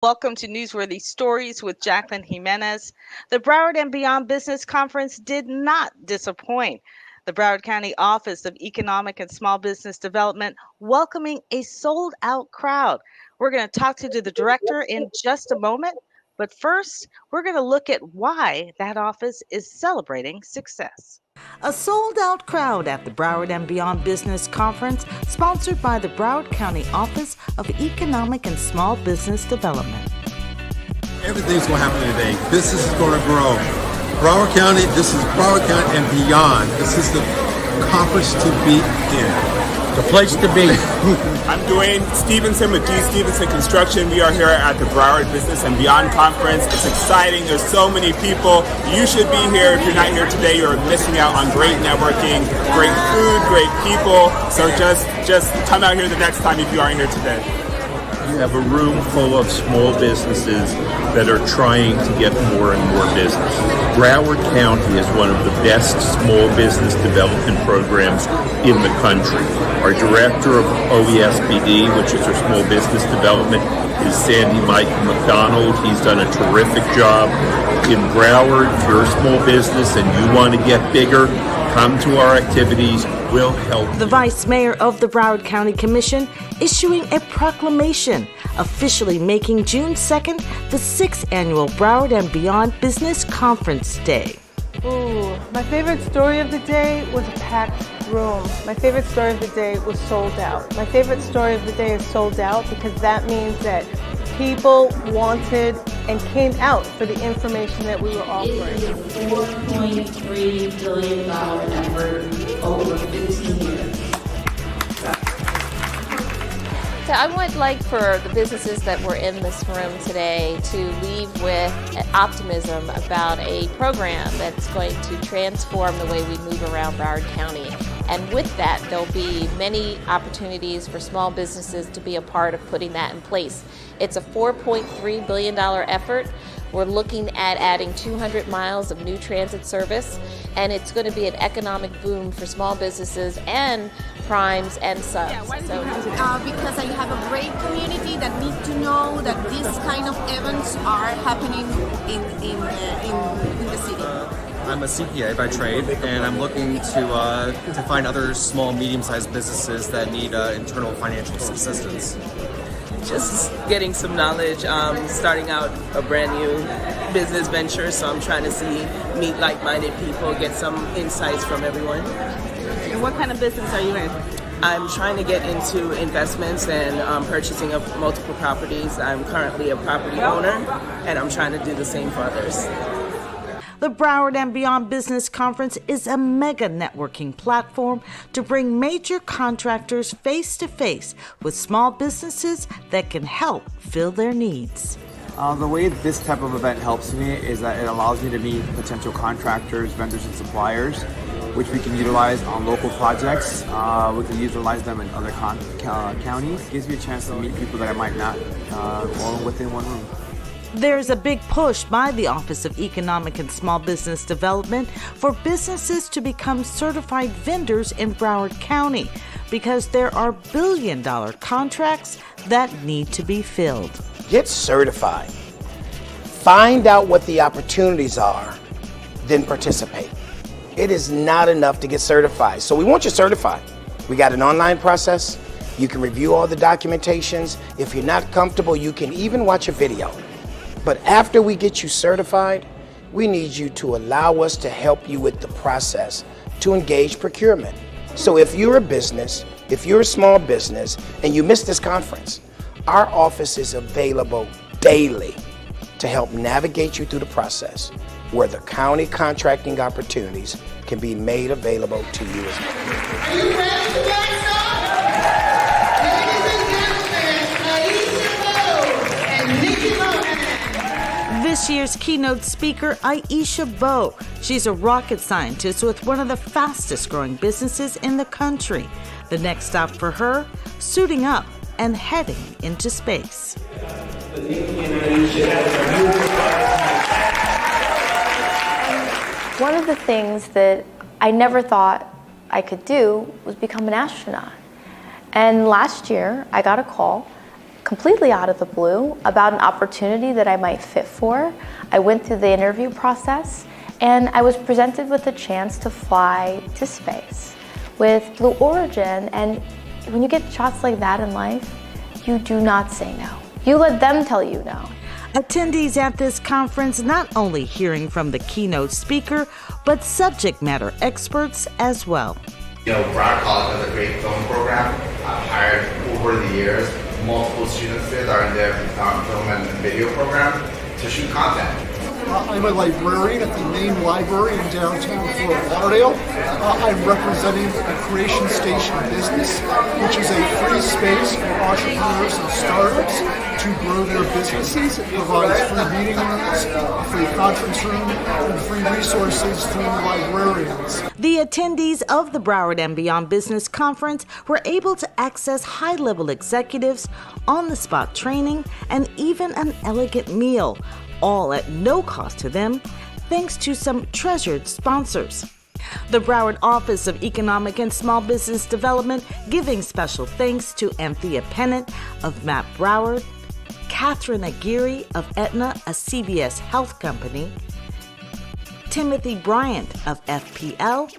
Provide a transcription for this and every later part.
Welcome to Newsworthy Stories with Jacqueline Jimenez. The Broward and Beyond Business Conference did not disappoint. The Broward County Office of Economic and Small Business Development welcoming a sold out crowd. We're going to talk to the director in just a moment, but first, we're going to look at why that office is celebrating success. A sold-out crowd at the Broward and Beyond Business Conference, sponsored by the Broward County Office of Economic and Small Business Development. Everything's going to happen today. Business is going to grow. Broward County, this is Broward County and beyond. This is the conference to be in. The place to be. I'm Dwayne Stevenson with D. Stevenson Construction. We are here at the Broward Business and Beyond Conference. It's exciting. There's so many people. You should be here. If you're not here today, you're missing out on great networking, great food, great people. So just come out here the next time if you aren't here today. You have a room full of small businesses that are trying to get more and more business. Broward County is one of the best small business development programs in the country. Our director of OESBD, which is our small business development, is Sandy Michael McDonald. He's done a terrific job in Broward. If you're a small business and you want to get bigger, come to our activities. We'll help. The Vice Mayor of the Broward County Commission issuing a proclamation officially making June 2nd the 6th annual Broward and Beyond Business Conference Day. Ooh, my favorite story of the day was a packed room. My favorite story of the day was sold out. My favorite story of the day is sold out because that means that people wanted and came out for the information that we were offering. It is a $4.3 billion effort over 15 years. So I would like for the businesses that were in this room today to leave with optimism about a program that's going to transform the way we move around Broward County. And with that, there'll be many opportunities for small businesses to be a part of putting that in place. It's a $4.3 billion effort. We're looking at adding 200 miles of new transit service, and it's going to be an economic boom for small businesses and primes and subs. Yeah, because I have a great community that need to know that these kind of events are happening in the city. I'm a CPA by trade, and I'm looking to find other small, medium-sized businesses that need internal financial assistance. Just getting some knowledge, starting out a brand new business venture, so I'm trying to meet like-minded people, get some insights from everyone. And what kind of business are you in? I'm trying to get into investments and purchasing of multiple properties. I'm currently a property owner, and I'm trying to do the same for others. The Broward and Beyond Business Conference is a mega networking platform to bring major contractors face to face with small businesses that can help fill their needs. The way this type of event helps me is that it allows me to meet potential contractors, vendors, and suppliers, which we can utilize on local projects. We can utilize them in other counties. It gives me a chance to meet people that I might not all within one room. There's a big push by the Office of Economic and Small Business Development for businesses to become certified vendors in Broward County because there are billion-dollar contracts that need to be filled. Get certified. Find out what the opportunities are, then participate. It is not enough to get certified, so we want you certified. We got an online process. You can review all the documentations. If you're not comfortable, you can even watch a video. But after we get you certified, we need you to allow us to help you with the process to engage procurement. So if you're a business, if you're a small business, and you missed this conference, our office is available daily to help navigate you through the process where the county contracting opportunities can be made available to you as well. Are you ready to get started? Ladies and gentlemen, Aisha Bowe and Nikki Mohan. This year's keynote speaker, Aisha Bowe. She's a rocket scientist with one of the fastest growing businesses in the country. The next stop for her, suiting up and heading into space. One of the things that I never thought I could do was become an astronaut. And last year, I got a call completely out of the blue about an opportunity that I might fit for. I went through the interview process and I was presented with a chance to fly to space with Blue Origin. And when you get shots like that in life, you do not say no. You let them tell you no. Attendees at this conference not only hearing from the keynote speaker, but subject matter experts as well. You know, Broward College has a great film program. I've hired over the years multiple students there that are in their film and video program to shoot content. I'm a librarian at the main library in downtown Fort Lauderdale. I'm representing the Creation Station Business, which is a free space for entrepreneurs and startups to grow their businesses. It provides free meeting rooms, a free conference room, and free resources through librarians. The attendees of the Broward and Beyond Business Conference were able to access high-level executives, on-the-spot training, and even an elegant meal, all at no cost to them, thanks to some treasured sponsors. The Broward Office of Economic and Small Business Development giving special thanks to Anthea Pennant of MAP Broward, Catherine Aguirre of Aetna, a CVS health company, Timothy Bryant of FPL,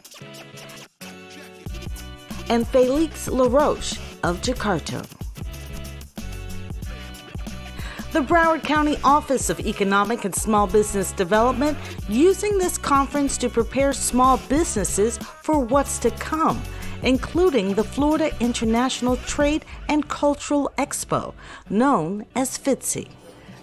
and Felix LaRoche of Jakarta. The Broward County Office of Economic and Small Business Development using this conference to prepare small businesses for what's to come, including the Florida International Trade and Cultural Expo, known as FITSE.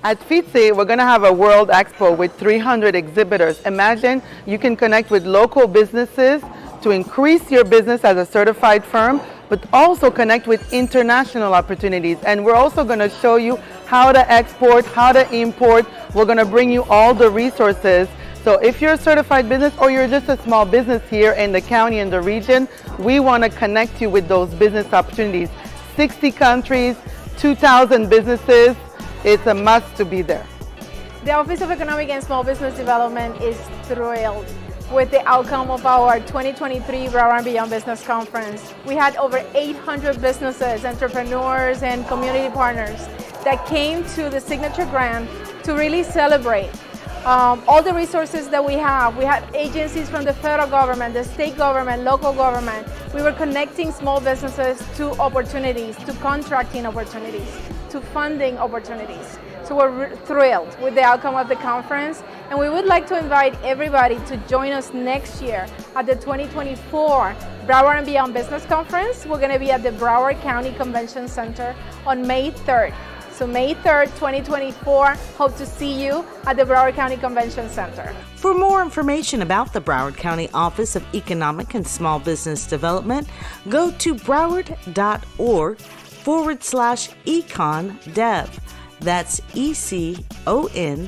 At FITSE, we're going to have a World Expo with 300 exhibitors. Imagine you can connect with local businesses to increase your business as a certified firm, but also connect with international opportunities. And we're also going to show you how to export, how to import. We're going to bring you all the resources. So if you're a certified business or you're just a small business here in the county and the region, we want to connect you with those business opportunities. 60 countries, 2,000 businesses. It's a must to be there. The Office of Economic and Small Business Development is thrilled with the outcome of our 2023 Broward Beyond Business Conference. We had over 800 businesses, entrepreneurs, and community partners that came to the Signature Grant to really celebrate all the resources that we have. We had agencies from the federal government, the state government, local government. We were connecting small businesses to opportunities, to contracting opportunities, to funding opportunities. So we're thrilled with the outcome of the conference, and we would like to invite everybody to join us next year at the 2024 Broward and Beyond Business Conference. We're going to be at the Broward County Convention Center on May 3rd. So May 3rd, 2024, hope to see you at the Broward County Convention Center. For more information about the Broward County Office of Economic and Small Business Development, go to broward.org/econdev. That's ECONDEV.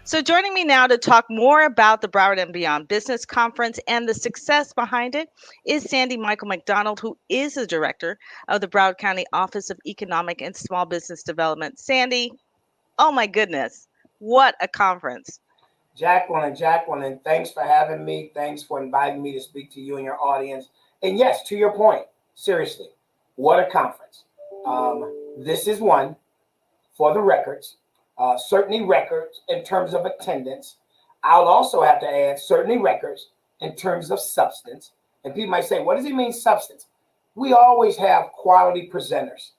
So joining me now to talk more about the Broward and Beyond Business Conference and the success behind it is Sandy Michael McDonald, who is the director of the Broward County Office of Economic and Small Business Development. Sandy, oh my goodness, what a conference. Jacqueline, thanks for having me. Thanks for inviting me to speak to you and your audience. And yes, to your point, seriously, what a conference. This is one for the records. Certainly records in terms of attendance. I'll also have to add certainly records in terms of substance. And people might say, what does he mean substance? We always have quality presenters,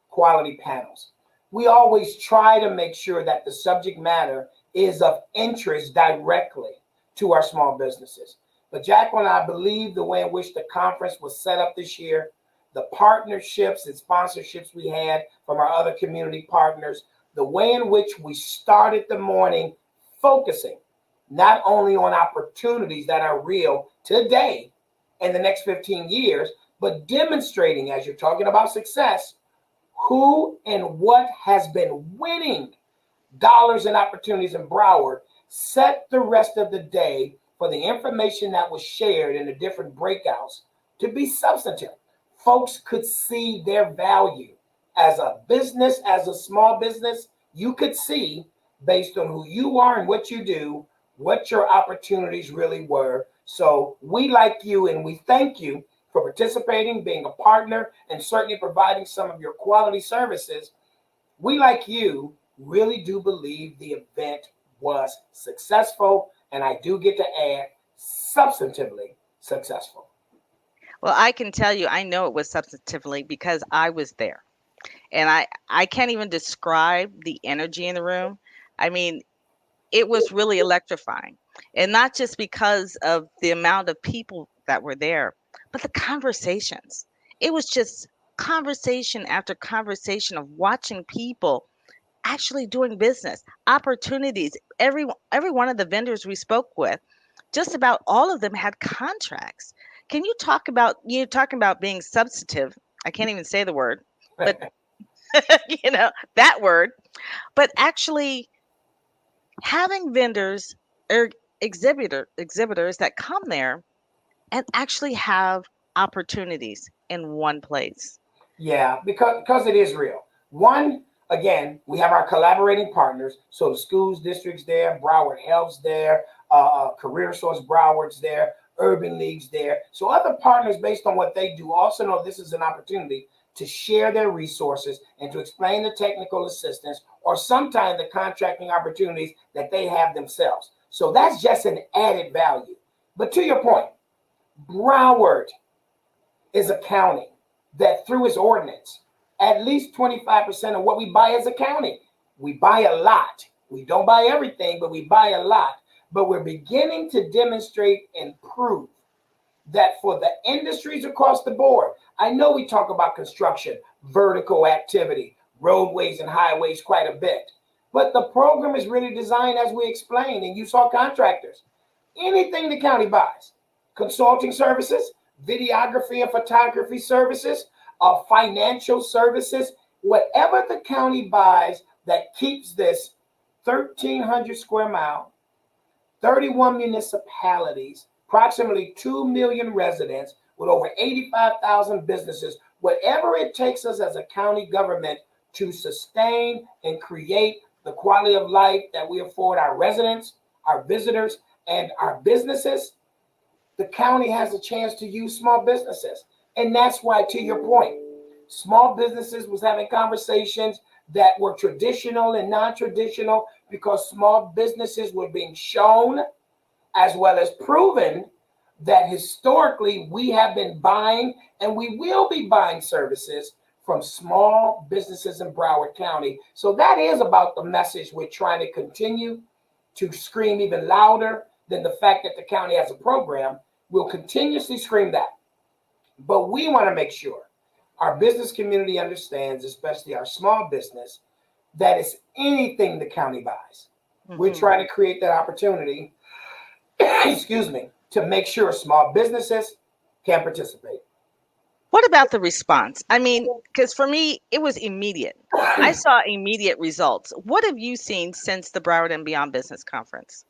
quality panels. We always try to make sure that the subject matter is of interest directly to our small businesses. But Jacqueline, I believe the way in which the conference was set up this year, the partnerships and sponsorships we had from our other community partners, the way in which we started the morning focusing not only on opportunities that are real today and the next 15 years, but demonstrating, as you're talking about success, who and what has been winning dollars and opportunities in Broward, set the rest of the day for the information that was shared in the different breakouts to be substantive. Folks could see their value. As a business, as a small business, you could see based on who you are and what you do, what your opportunities really were So we like you and we thank you for participating, being a partner, and certainly providing some of your quality services. We, like you, really do believe the event was successful, and I do get to add substantively successful. Well, I can tell you, I know it was substantively because I was there. And I can't even describe the energy in the room. I mean, it was really electrifying. And not just because of the amount of people that were there, but the conversations. It was just conversation after conversation of watching people actually doing business, opportunities. Every one of the vendors we spoke with, just about all of them had contracts. Can you talk about you talking about being substantive? I can't even say the word, but that word, but actually having vendors or exhibitors that come there and actually have opportunities in one place. Yeah, because it is real. One, again, we have our collaborating partners. So the schools districts there, Broward Health's there, Career Source Broward's there, Urban League's there. So other partners, based on what they do, also know this is an opportunity to share their resources and to explain the technical assistance or sometimes the contracting opportunities that they have themselves. So that's just an added value. But to your point, Broward is a county that through its ordinance, at least 25% of what we buy as a county. We buy a lot. We don't buy everything, but we buy a lot. But we're beginning to demonstrate and prove that for the industries across the board, I know we talk about construction, vertical activity, roadways and highways quite a bit, but the program is really designed as we explained, and you saw contractors. Anything the county buys, consulting services, videography and photography services, financial services, whatever the county buys that keeps this 1,300 square mile, 31 municipalities, approximately 2 million residents with over 85,000 businesses, whatever it takes us as a county government to sustain and create the quality of life that we afford our residents, our visitors, and our businesses, the county has a chance to use small businesses. And that's why, to your point, small businesses was having conversations that were traditional and non-traditional because small businesses were being shown as well as proven that historically we have been buying and we will be buying services from small businesses in Broward County. So that is about the message we're trying to continue to scream even louder than the fact that the county has a program. We'll continuously scream that. But we want to make sure our business community understands, especially our small business, that it's anything the county buys. Mm-hmm. We're trying to create that opportunity, excuse me, to make sure small businesses can participate. What about the response? I mean, because for me, it was immediate. I saw immediate results. What have you seen since the Broward and Beyond Business Conference?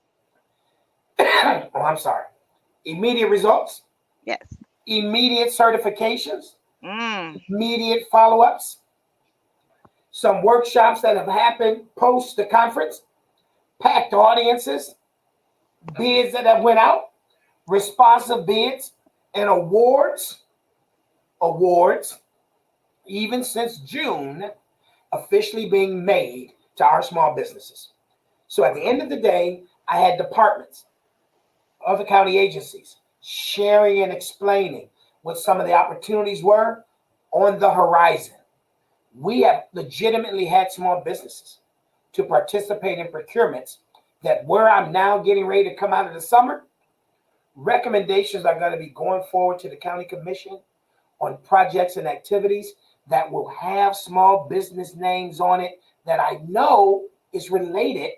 Oh, I'm sorry. Immediate results? Yes. Immediate certifications? Immediate follow-ups? Some workshops that have happened post the conference? Packed audiences? Bids that have went out? Responsive bids and awards, even since June, officially being made to our small businesses. So at the end of the day, I had departments, other county agencies, sharing and explaining what some of the opportunities were on the horizon. We have legitimately had small businesses to participate in procurements that where I'm now getting ready to come out of the summer, recommendations are going to be going forward to the county commission on projects and activities that will have small business names on it that I know is related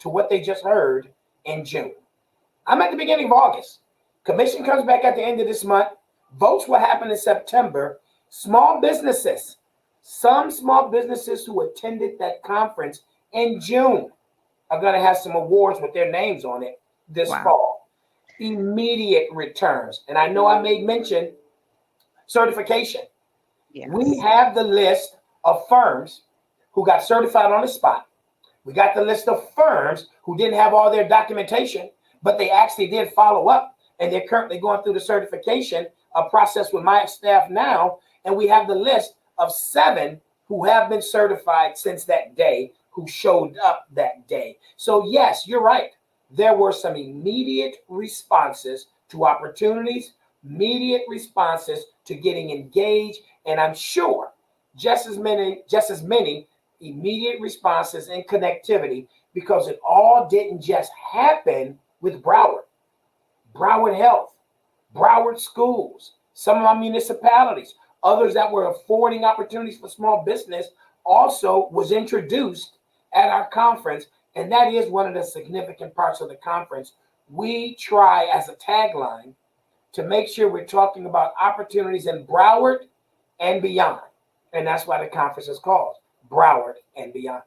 to what they just heard in June. I'm at the beginning of August. Commission comes back at the end of this month. Votes will happen in September. Small businesses, some small businesses who attended that conference in June are going to have some awards with their names on it this fall. Immediate returns. And I know I made mention certification. Yes. We have the list of firms who got certified on the spot. We got the list of firms who didn't have all their documentation, but they actually did follow up and they're currently going through the certification process with my staff now. And we have the list of 7 who have been certified since that day, who showed up that day. So yes, you're right. There were some immediate responses to opportunities, immediate responses to getting engaged, and I'm sure just as many immediate responses and connectivity, because it all didn't just happen with Broward Health, Broward Schools, some of our municipalities, others that were affording opportunities for small business also was introduced at our conference. And that is one of the significant parts of the conference. We try as a tagline to make sure we're talking about opportunities in Broward and beyond. And that's why the conference is called Broward and Beyond.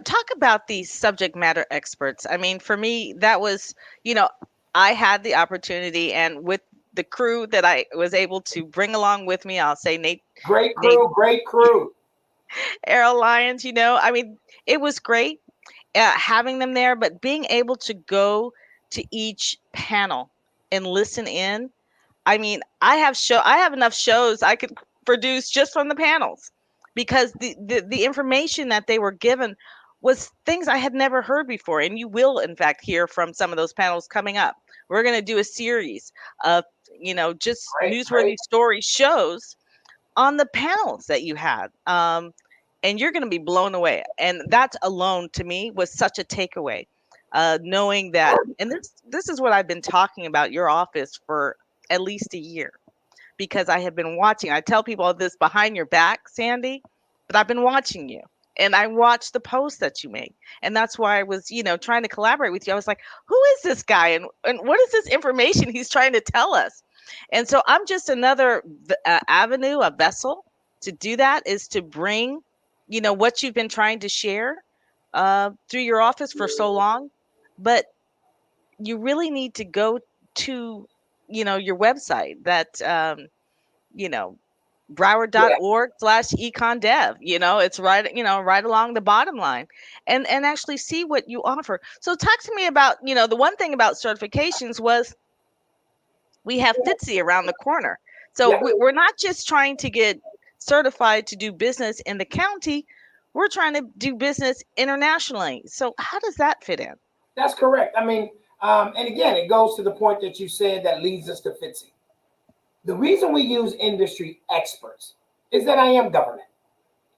Talk about these subject matter experts. I mean, for me, that was, I had the opportunity, and with the crew that I was able to bring along with me, I'll say Nate. Great crew. Errol Lyons, I mean, it was great having them there, but being able to go to each panel and listen in. I mean, I have enough shows I could produce just from the panels, because the information that they were given was things I had never heard before. And you will, in fact, hear from some of those panels coming up. We're going to do a series of, just newsworthy story shows on the panels that you had. And you're going to be blown away. And that alone, to me, was such a takeaway, knowing that, and this is what I've been talking about your office for at least a year, because I have been watching. I tell people this behind your back, Sandy, but I've been watching you, and I watched the posts that you make. And that's why I was, trying to collaborate with you. I was like, who is this guy? And what is this information he's trying to tell us? And so I'm just another avenue, a vessel to do that, is to bring, what you've been trying to share through your office for so long. But you really need to go to, your website, that, Broward.org/econdev. It's right along the bottom line, and actually see what you offer. So talk to me about, the one thing about certifications was we have FITSE around the corner. So we're not just trying to get certified to do business in the county. We're trying to do business internationally. So how does that fit in? That's correct. I mean, and again, it goes to the point that you said that leads us to FITSE. The reason we use industry experts is that I am government,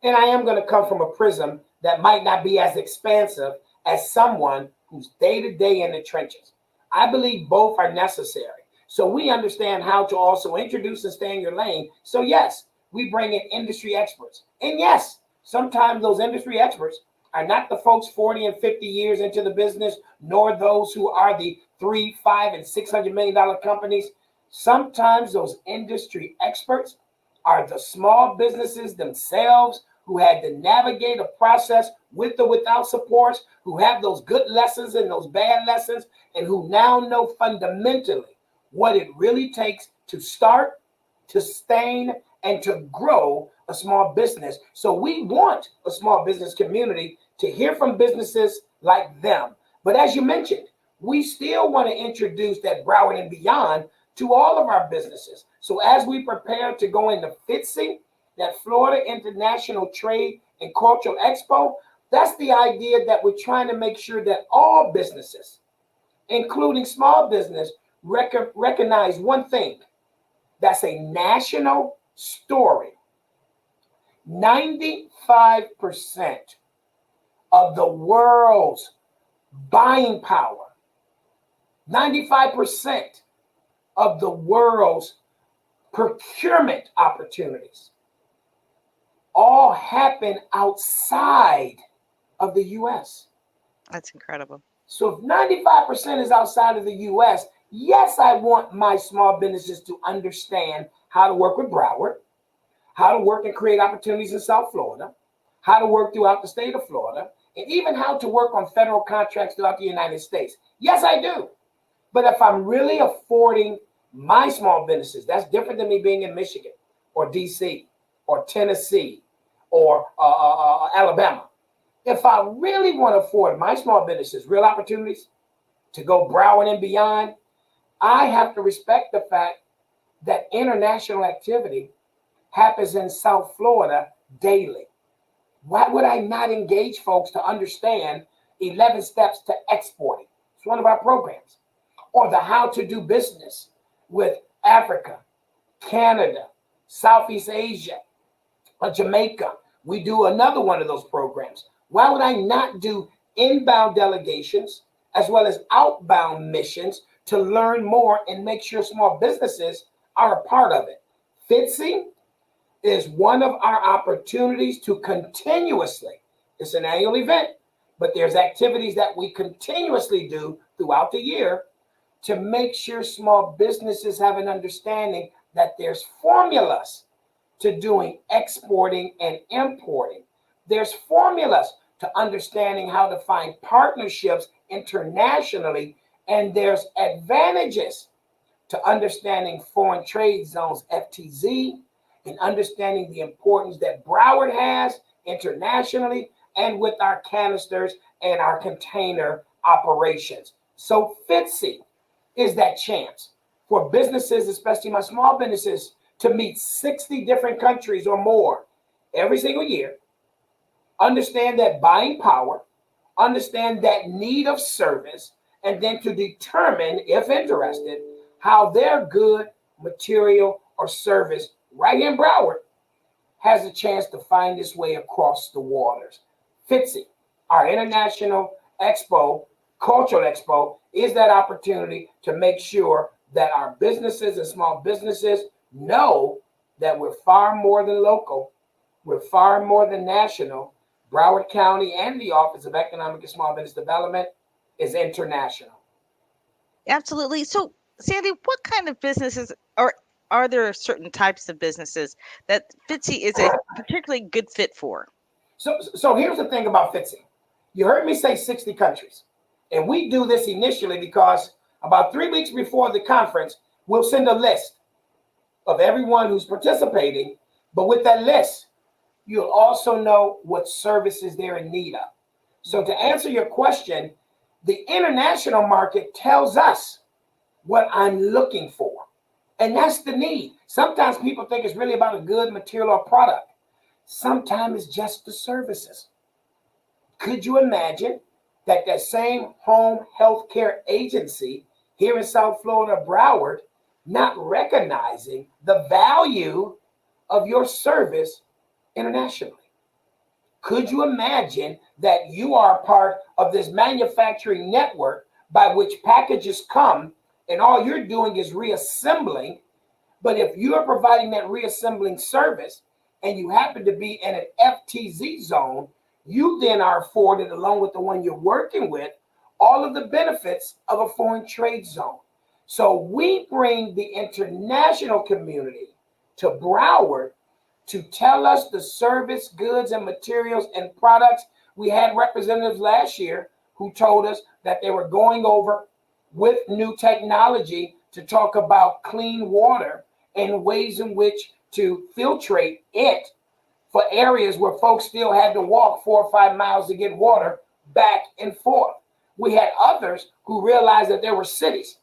and I am going to come from a prism that might not be as expansive as someone who's day-to-day in the trenches. I believe both are necessary. So we understand how to also introduce and stay in your lane. So yes, we bring in industry experts. And yes, sometimes those industry experts are not the folks 40 and 50 years into the business, nor those who are the $300, $500, and $600 million companies. Sometimes those industry experts are the small businesses themselves who had to navigate a process with or without supports, who have those good lessons and those bad lessons, and who now know fundamentally what it really takes to start, to sustain, and to grow a small business. So we want a small business community to hear from businesses like them. But as you mentioned, we still want to introduce that Broward and Beyond to all of our businesses. So as we prepare to go into FITSE, that Florida International Trade and Cultural Expo, that's the idea that we're trying to make sure that all businesses, including small business, recognize one thing. That's a national story. 95% of the world's buying power, 95% of the world's procurement opportunities all happen outside of the U.S. That's incredible. So if 95% is outside of the U.S., yes, I want my small businesses to understand how to work with Broward, how to work and create opportunities in South Florida, how to work throughout the state of Florida, and even how to work on federal contracts throughout the United States. Yes, I do. But if I'm really affording my small businesses, that's different than me being in Michigan or DC or Tennessee or Alabama. If I really want to afford my small businesses real opportunities to go Broward and beyond, I have to respect the fact that international activity happens in South Florida daily. Why would I not engage folks to understand 11 steps to exporting? It's one of our programs. Or the how to do business with Africa, Canada, Southeast Asia, or Jamaica. We do another one of those programs. Why would I not do inbound delegations as well as outbound missions to learn more and make sure small businesses are a part of it? FITSE is one of our opportunities to continuously, it's an annual event, but there's activities that we continuously do throughout the year to make sure small businesses have an understanding that there's formulas to doing exporting and importing. There's formulas to understanding how to find partnerships internationally, and there's advantages to understanding foreign trade zones, FTZ, and understanding the importance that Broward has internationally and with our canisters and our container operations. So FITSE is that chance for businesses, especially my small businesses, to meet 60 different countries or more every single year, understand that buying power, understand that need of service, and then to determine, if interested, how their good, material, or service right here in Broward has a chance to find its way across the waters. FITSE, our international expo, cultural expo, is that opportunity to make sure that our businesses and small businesses know that we're far more than local, we're far more than national. Broward County and the Office of Economic and Small Business Development is international. Absolutely. So, Sandy, what kind of businesses are there certain types of businesses that FITSE is a particularly good fit for? So here's the thing about FITSE. You heard me say 60 countries. And we do this initially because about 3 weeks before the conference, we'll send a list of everyone who's participating. But with that list, you'll also know what services they're in need of. So to answer your question, the international market tells us what I'm looking for. And that's the need. Sometimes people think it's really about a good material or product. Sometimes it's just the services. Could you imagine that that same home health care agency here in South Florida, Broward, not recognizing the value of your service internationally? Could you imagine that you are part of this manufacturing network by which packages come and all you're doing is reassembling? But if you are providing that reassembling service and you happen to be in an FTZ zone, you then are afforded, along with the one you're working with, all of the benefits of a foreign trade zone. So we bring the international community to Broward to tell us the service, goods, and materials and products. We had representatives last year who told us that they were going over with new technology to talk about clean water and ways in which to filtrate it for areas where folks still had to walk 4 or 5 miles to get water back and forth. We had others who realized that there were cities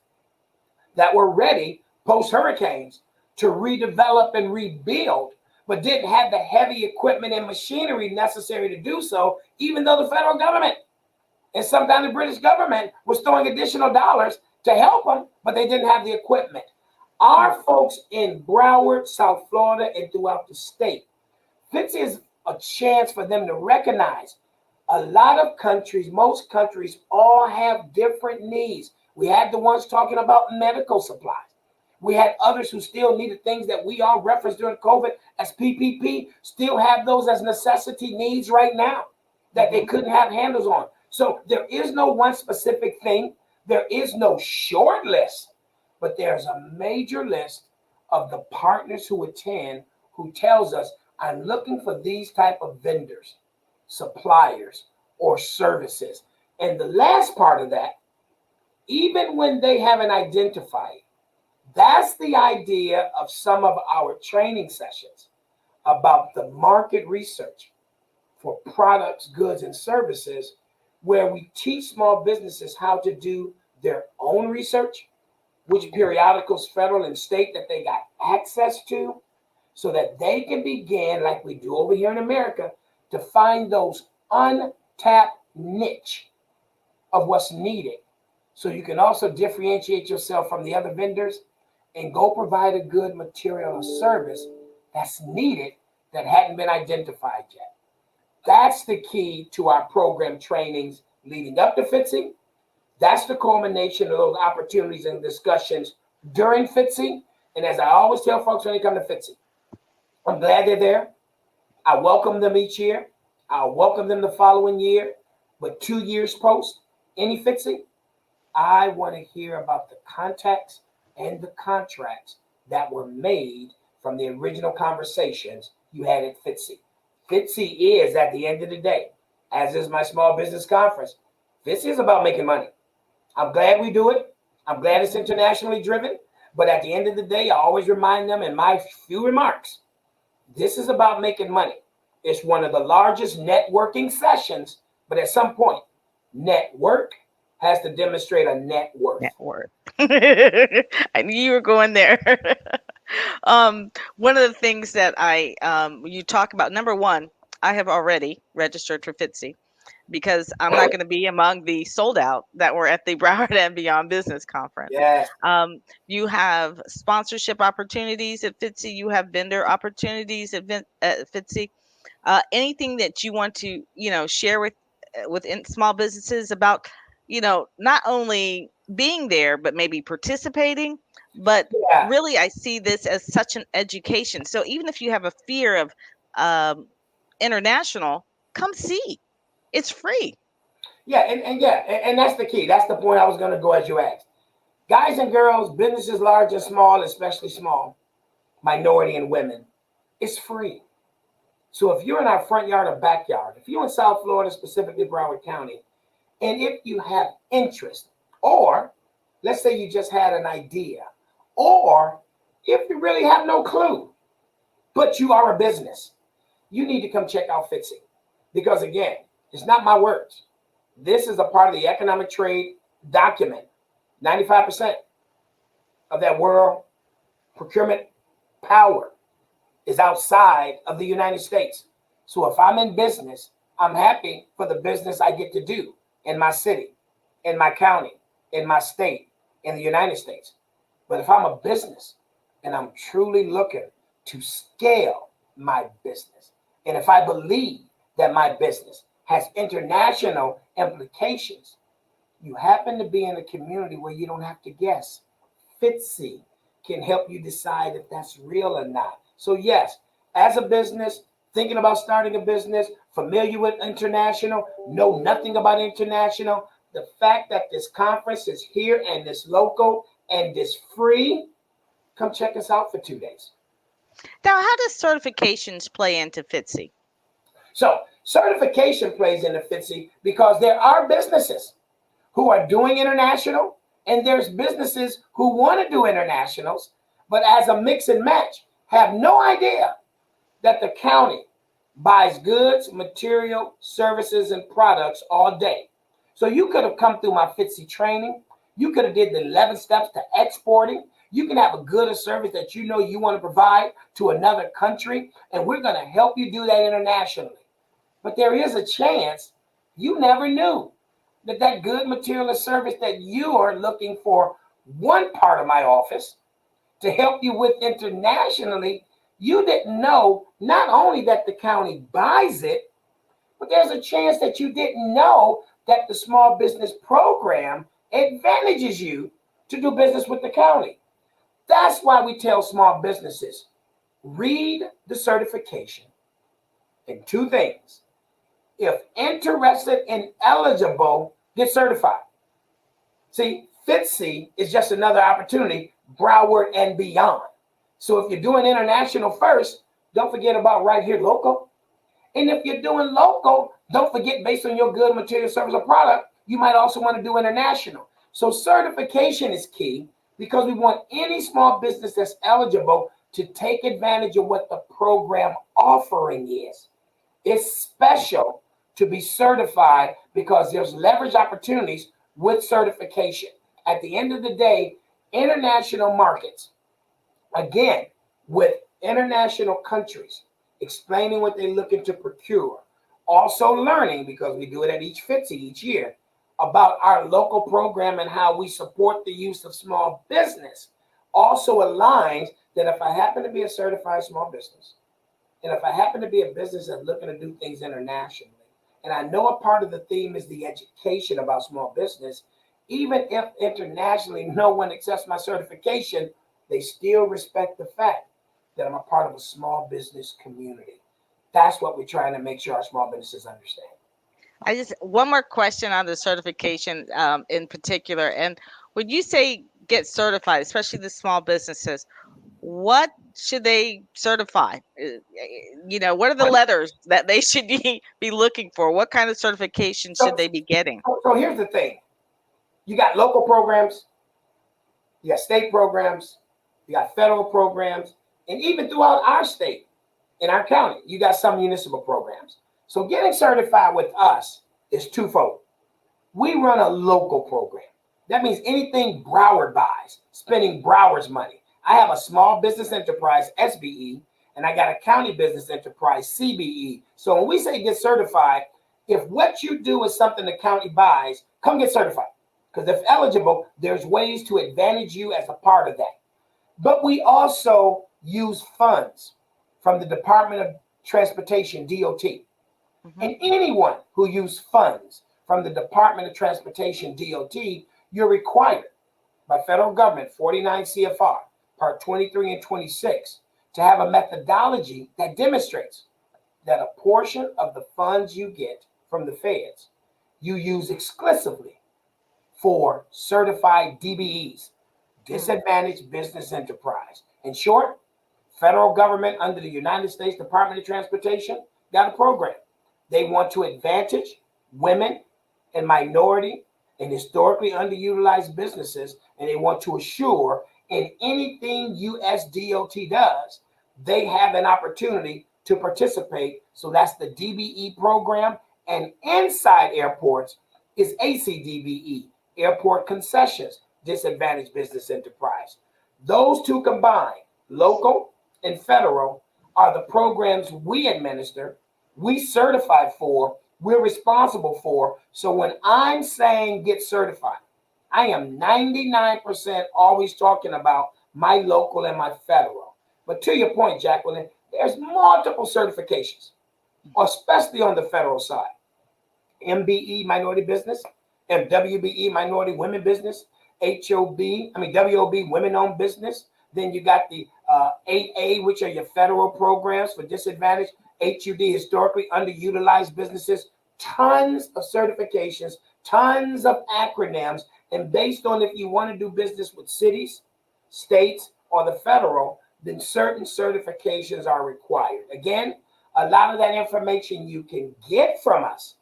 that were ready post-hurricanes to redevelop and rebuild, but didn't have the heavy equipment and machinery necessary to do so, even though the federal government and sometimes the British government was throwing additional dollars to help them, but they didn't have the equipment. Our folks in Broward, South Florida, and throughout the state, this is a chance for them to recognize a lot of countries, most countries, all have different needs. We had the ones talking about medical supplies. We had others who still needed things that we all referenced during COVID as PPP, still have those as necessity needs right now that they couldn't have handles on. So there is no one specific thing. There is no short list, but there's a major list of the partners who attend who tells us, I'm looking for these type of vendors, suppliers, or services. And the last part of that, even when they haven't identified, that's the idea of some of our training sessions about the market research for products, goods, and services, where we teach small businesses how to do their own research, which periodicals, federal and state, that they got access to, so that they can begin, like we do over here in America, to find those untapped niche of what's needed. So you can also differentiate yourself from the other vendors and go provide a good material or service that's needed that hadn't been identified yet. That's the key to our program trainings leading up to FITSE. That's the culmination of those opportunities and discussions during FITSE. And as I always tell folks when they come to FITSE, I'm glad they're there. I welcome them each year. I'll welcome them the following year. But 2 years post any FITSE, I want to hear about the contacts and the contracts that were made from the original conversations you had at FITSE. FITSE is, at the end of the day, as is my small business conference, FITSE is about making money. I'm glad we do it. I'm glad it's internationally driven. But at the end of the day, I always remind them in my few remarks, this is about making money. It's one of the largest networking sessions, but at some point, network has to demonstrate a net worth. Net worth. I knew you were going there. One of the things that you talk about, number one, I have already registered for FITSE because I'm not going to be among the sold out that were at the Broward and Beyond Business Conference. Yes. You have sponsorship opportunities at FITSE. You have vendor opportunities at FITSE. Anything that you want to, share with small businesses about, not only being there, but maybe participating. But really, I see this as such an education. So even if you have a fear of international, come see. It's free. Yeah, and that's the key. That's the point I was going to go as you asked. Guys and girls, businesses large and small, especially small, minority and women, it's free. So if you're in our front yard or backyard, if you're in South Florida, specifically Broward County, and if you have interest, or let's say you just had an idea, or if you really have no clue, but you are a business, you need to come check out FITSE. Because again, it's not my words. This is a part of the economic trade document. 95% of that world procurement power is outside of the United States. So if I'm in business, I'm happy for the business I get to do in my city, in my county, in my state, in the United States. But if I'm a business and I'm truly looking to scale my business, and if I believe that my business has international implications, you happen to be in a community where you don't have to guess. FITSE can help you decide if that's real or not. So yes, as a business, thinking about starting a business, familiar with international, know nothing about international, the fact that this conference is here and it's local and it's free, come check us out for 2 days. Now, how does certifications play into FITSE? So certification plays into FITSE because there are businesses who are doing international, and there's businesses who want to do internationals, but as a mix and match, have no idea that the county buys goods, material, services, and products all day. So you could have come through my FITSE training. You could have did the 11 steps to exporting. You can have a good or service that you know you want to provide to another country, and we're going to help you do that internationally. But there is a chance you never knew that good material or service that you are looking for one part of my office to help you with internationally, you didn't know not only that the county buys it, but there's a chance that you didn't know that the small business program advantages you to do business with the county. That's why we tell small businesses, read the certification. And 2 things. If interested and eligible, get certified. See, FITSE is just another opportunity, Broward and Beyond. So if you're doing international first, don't forget about right here local. And if you're doing local, don't forget, based on your good material, service, or product, you might also want to do international. So certification is key because we want any small business that's eligible to take advantage of what the program offering is. It's special to be certified because there's leverage opportunities with certification. At the end of the day, International markets, again, with international countries, explaining what they're looking to procure. Also learning, because we do it at each FITSE each year, about our local program and how we support the use of small business. Also aligns that if I happen to be a certified small business, and if I happen to be a business that's looking to do things internationally, and I know a part of the theme is the education about small business, even if internationally no one accepts my certification, they still respect the fact that I'm a part of a small business community. That's what we're trying to make sure our small businesses understand. One more question on the certification in particular. And when you say get certified, especially the small businesses, what should they certify? What are the letters that they should be looking for? What kind of certification should they be getting? So here's the thing. You got local programs, you got state programs, you got federal programs, and even throughout our state, in our county, you got some municipal programs. So getting certified with us is twofold. We run a local program. That means anything Broward buys, spending Broward's money. I have a small business enterprise, SBE, and I got a county business enterprise, CBE. So when we say get certified, if what you do is something the county buys, come get certified. Because if eligible, there's ways to advantage you as a part of that. But we also use funds from the Department of Transportation, DOT. And anyone who uses funds from the Department of Transportation, DOT, you're required by federal government, 49 CFR, Part 23 and 26, to have a methodology that demonstrates that a portion of the funds you get from the feds, you use exclusively for certified DBEs, disadvantaged business enterprise. In short, federal government under the United States Department of Transportation got a program. They want to advantage women and minority and historically underutilized businesses, and they want to assure in anything USDOT does, they have an opportunity to participate. So that's the DBE program. And inside airports is ACDBE, Airport Concessions, Disadvantaged Business Enterprise. Those two combined, local and federal, are the programs we administer, we certified for, we're responsible for. So when I'm saying get certified, I am 99% always talking about my local and my federal. But to your point, Jacqueline, there's multiple certifications, especially on the federal side. MBE, minority business, MWBE, minority women business, WOB, women-owned business. Then you got the 8A, which are your federal programs for disadvantaged, HUD, historically underutilized businesses, tons of certifications, tons of acronyms. And based on if you want to do business with cities, states, or the federal, then certain certifications are required. Again, a lot of that information you can get from us,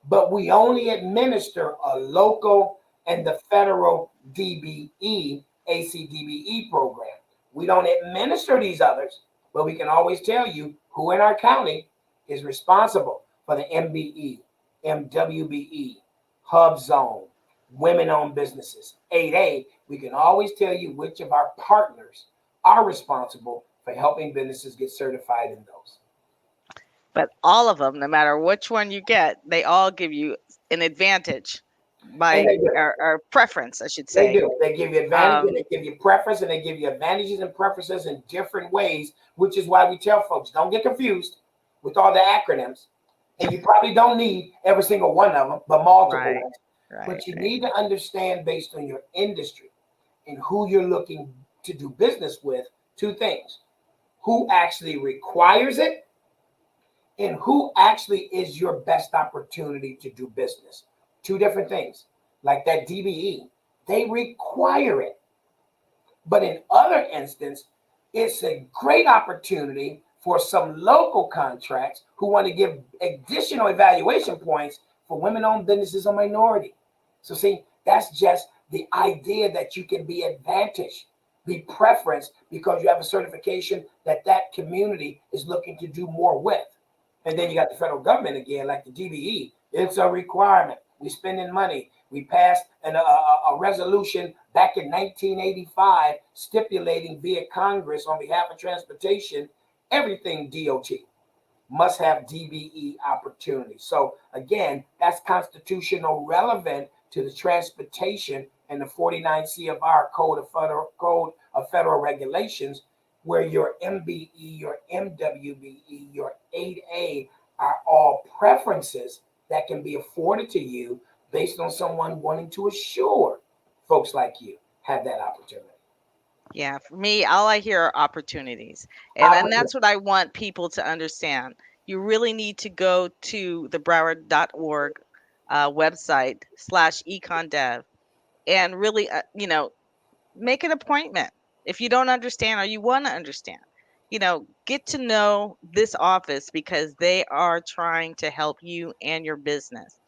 but we only administer a local and the federal DBE, ACDBE program. We don't administer these others, but we can always tell you who in our county is responsible for the MBE, MWBE, Hub Zone, women-owned businesses. 8A, we can always tell you which of our partners are responsible for helping businesses get certified in those. But all of them, no matter which one you get, they all give you an advantage by our preference, I should say. They do. They give you advantage, and they give you preference, and they give you advantages and preferences in different ways, which is why we tell folks, don't get confused with all the acronyms. And you probably don't need every single one of them, but multiple ones. But you need to understand, based on your industry and who you're looking to do business with, two things: who actually requires it and who actually is your best opportunity to do business. Two different things. Like that DBE, they require it. But in other instances, it's a great opportunity for some local contracts who want to give additional evaluation points for women-owned businesses or minority. So see, that's just the idea that you can be advantaged, be preferenced, because you have a certification that that community is looking to do more with. And then you got the federal government again, like the DBE. It's a requirement. We're spending money. We passed a resolution back in 1985 stipulating via Congress on behalf of transportation, everything DOT must have DBE opportunities. So again, that's constitutional relevant to the transportation and the 49 CFR Code of Federal Regulations, where your MBE, your MWBE, your 8A are all preferences that can be afforded to you based on someone wanting to assure folks like you have that opportunity. Yeah, for me, all I hear are opportunities. And that's what I want people to understand. You really need to go to the Broward.org website /econdev and really, make an appointment. If you don't understand or you want to understand, get to know this office because they are trying to help you and your business.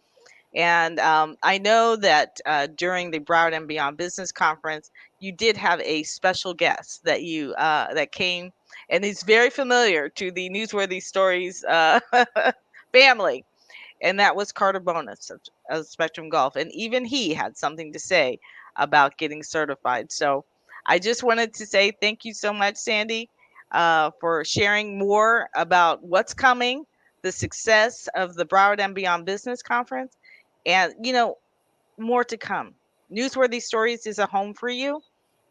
And I know that during the Broward and Beyond Business Conference, you did have a special guest that you that came, and he's very familiar to the Newsworthy Stories family, and that was Carter Bonus of Spectrum Golf, and even he had something to say about getting certified. So I just wanted to say thank you so much, Sandy, for sharing more about what's coming, the success of the Broward and Beyond Business Conference. And, more to come. Newsworthy Stories is a home for you.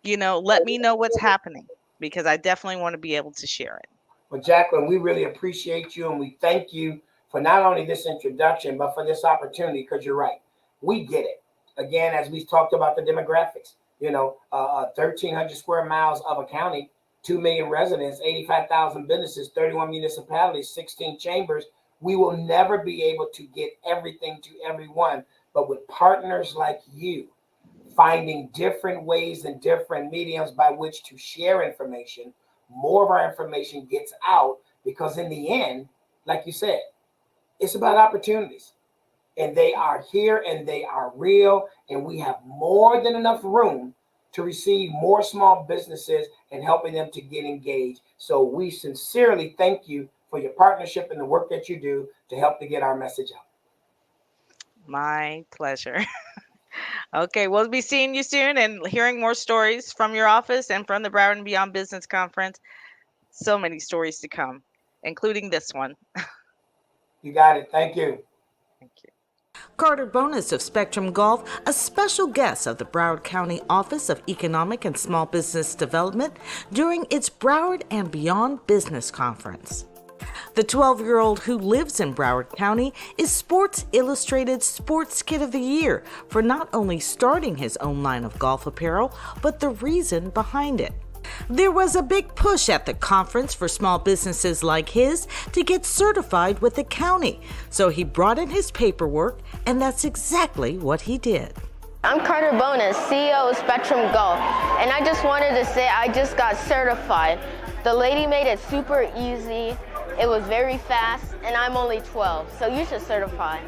Let me know what's happening because I definitely want to be able to share it. Well, Jacqueline, we really appreciate you and we thank you for not only this introduction, but for this opportunity because you're right. We get it. Again, as we talked about the demographics, 1,300 square miles of a county, 2 million residents, 85,000 businesses, 31 municipalities, 16 chambers. We will never be able to get everything to everyone, but with partners like you, finding different ways and different mediums by which to share information, more of our information gets out because in the end, like you said, it's about opportunities. And they are here and they are real, and we have more than enough room to receive more small businesses and helping them to get engaged. So we sincerely thank you for your partnership and the work that you do to help to get our message out. My pleasure. Okay, we'll be seeing you soon and hearing more stories from your office and from the Broward and Beyond Business Conference. So many stories to come, including this one. You got it. Thank you. Thank you. Carter Bonus of Spectrum Golf, a special guest of the Broward County Office of Economic and Small Business Development during its Broward and Beyond Business Conference. The 12-year-old who lives in Broward County is Sports Illustrated Sports Kid of the Year for not only starting his own line of golf apparel, but the reason behind it. There was a big push at the conference for small businesses like his to get certified with the county, so he brought in his paperwork, and that's exactly what he did. I'm Carter Bonus, CEO of Spectrum Golf, and I just wanted to say I just got certified. The lady made it super easy. It was very fast, and I'm only 12, so you should certify.